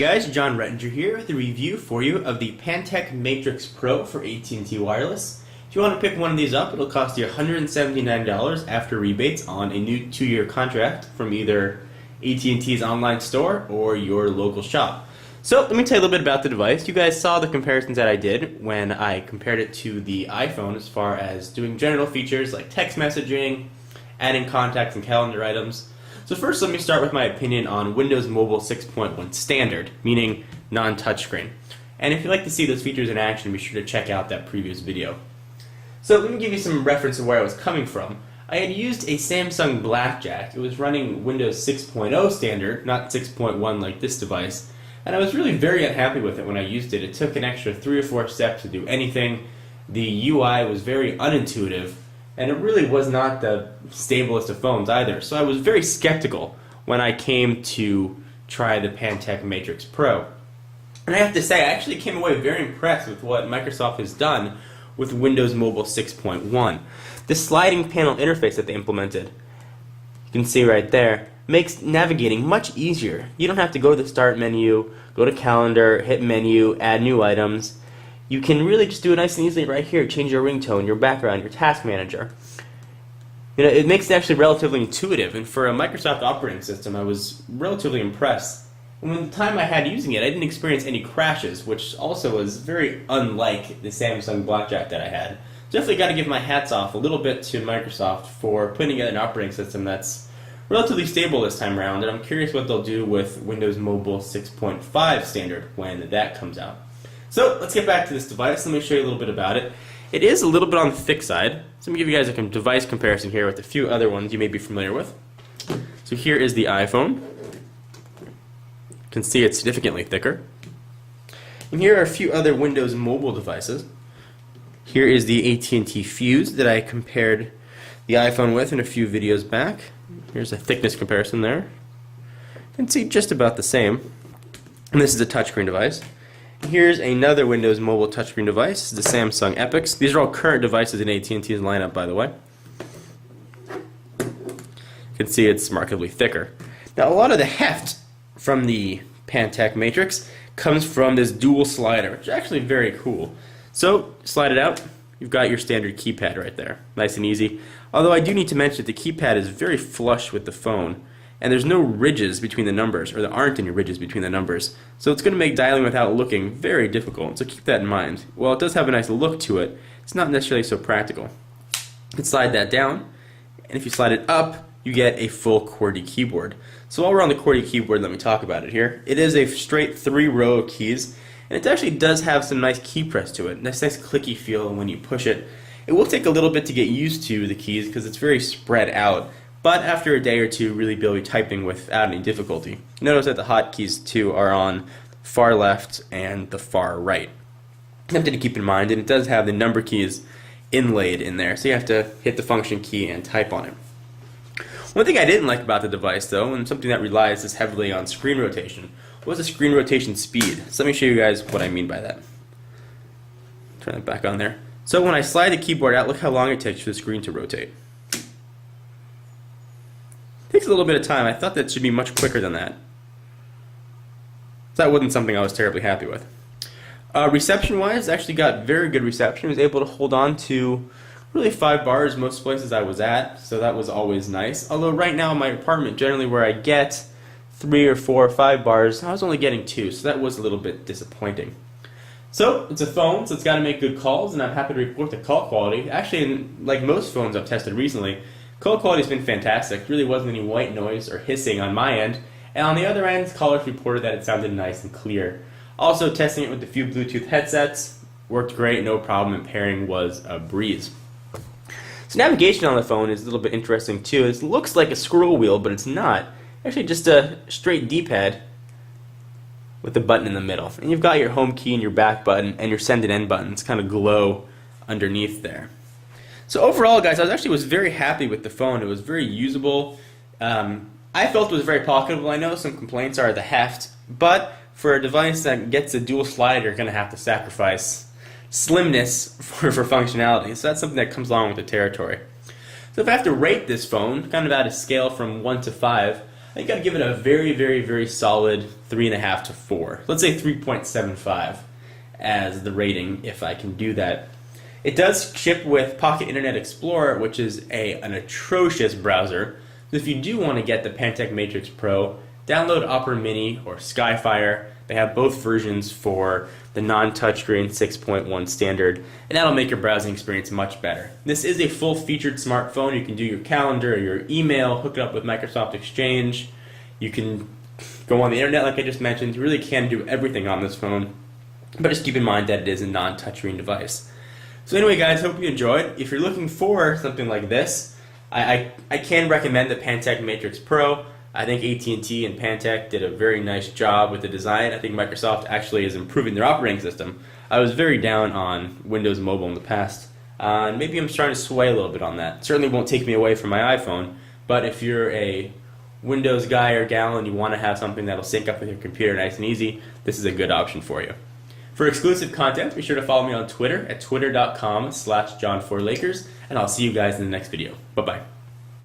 guys, John Rettinger here with a review for you of the Pantech Matrix Pro for AT&T Wireless. If you want to pick one of these up, it'll cost you $179 after rebates on a new 2-year contract from either AT&T's online store or your local shop. So let me tell you a little bit about the device. You guys saw the comparisons that I did when I compared it to the iPhone as far as doing general features like text messaging, adding contacts and calendar items. So first, let me start with my opinion on Windows Mobile 6.1 Standard, meaning non-touchscreen. And if you'd like to see those features in action, be sure to check out that previous video. So let me give you some reference of where I was coming from. I had used a Samsung Blackjack. It was running Windows 6.0 Standard, not 6.1 like this device. And I was really very unhappy with it when I used it. It took an extra 3 or 4 steps to do anything. The UI was very unintuitive. And it really was not the stablest of phones either. So I was very skeptical when I came to try the Pantech Matrix Pro. And I have to say, I actually came away very impressed with what Microsoft has done with Windows Mobile 6.1. The sliding panel interface that they implemented, you can see right there, makes navigating much easier. You don't have to go to the Start menu, go to Calendar, hit Menu, add new items. You can really just do it nice and easily right here. Change your ringtone, your background, your task manager. You know, it makes it actually relatively intuitive, and for a Microsoft operating system, I was relatively impressed. And when the time I had using it, I didn't experience any crashes, which also was very unlike the Samsung Blackjack that I had. Definitely got to give my hats off a little bit to Microsoft for putting together an operating system that's relatively stable this time around, and I'm curious what they'll do with Windows Mobile 6.5 Standard when that comes out. So let's get back to this device. Let me show you a little bit about it. It is a little bit on the thick side. So let me give you guys a device comparison here with a few other ones you may be familiar with. So here is the iPhone. You can see it's significantly thicker. And here are a few other Windows Mobile devices. Here is the AT&T Fuse that I compared the iPhone with in a few videos back. Here's a thickness comparison there. You can see just about the same. And this is a touchscreen device. Here's another Windows Mobile touchscreen device, the Samsung Epics. These are all current devices in AT&T's lineup, by the way. You can see it's markedly thicker. Now, a lot of the heft from the Pantech Matrix comes from this dual slider, which is actually very cool. So, slide it out. You've got your standard keypad right there. Nice and easy. Although I do need to mention that the keypad is very flush with the phone, and there's no ridges between the numbers, or there aren't any ridges between the numbers. So it's going to make dialing without looking very difficult, so keep that in mind. While it does have a nice look to it, it's not necessarily so practical. You can slide that down, and if you slide it up, you get a full QWERTY keyboard. So while we're on the QWERTY keyboard, let me talk about it here. It is a straight 3-row of keys, and it actually does have some nice key press to it. Nice clicky feel when you push it. It will take a little bit to get used to the keys because it's very spread out. But after a day or two, really be able to be typing without any difficulty. Notice that the hotkeys too are on far left and the far right. Something to keep in mind, and it does have the number keys inlaid in there, so you have to hit the function key and type on it. One thing I didn't like about the device though, and something that relies this heavily on screen rotation, was the screen rotation speed. So let me show you guys what I mean by that. Turn that back on there. So when I slide the keyboard out, look how long it takes for the screen to rotate. Takes a little bit of time. I thought that should be much quicker than that. So that wasn't something I was terribly happy with. Reception-wise, actually got very good reception. I was able to hold on to really 5 bars most places I was at, so that was always nice. Although right now in my apartment, generally where I get 3 or 4 or 5 bars, I was only getting 2, so that was a little bit disappointing. So it's a phone, so it's got to make good calls, and I'm happy to report the call quality. Actually, like most phones I've tested recently, call quality has been fantastic. Really wasn't any white noise or hissing on my end. And on the other end, callers reported that it sounded nice and clear. Also, testing it with a few Bluetooth headsets worked great, no problem, and pairing was a breeze. So navigation on the phone is a little bit interesting too. It looks like a scroll wheel, but it's not. Actually, just a straight D-pad with the button in the middle. And you've got your home key and your back button and your send and end buttons kind of glow underneath there. So overall, guys, I was very happy with the phone. It was very usable. I felt it was very pocketable. I know some complaints are the heft, but for a device that gets a dual slider, you're going to have to sacrifice slimness for functionality. So that's something that comes along with the territory. So if I have to rate this phone, kind of at a scale from 1 to 5, I think I'd give it a very, very, very solid 3.5 to 4. Let's say 3.75 as the rating, if I can do that. It does ship with Pocket Internet Explorer, which is an atrocious browser. If you do want to get the Pantech Matrix Pro, download Opera Mini or Skyfire. They have both versions for the non-touchscreen 6.1 standard, and that'll make your browsing experience much better. This is a full-featured smartphone. You can do your calendar, your email, hook it up with Microsoft Exchange. You can go on the internet like I just mentioned. You really can do everything on this phone, but just keep in mind that it is a non-touchscreen device. So anyway, guys, hope you enjoyed. If you're looking for something like this, I can recommend the Pantech Matrix Pro. I think AT&T and Pantech did a very nice job with the design. I think Microsoft actually is improving their operating system. I was very down on Windows Mobile in the past. Maybe I'm starting to sway a little bit on that. Certainly won't take me away from my iPhone, but if you're a Windows guy or gal and you want to have something that'll sync up with your computer nice and easy, this is a good option for you. For exclusive content, be sure to follow me on Twitter at twitter.com/John4Lakers, and I'll see you guys in the next video. Bye-bye.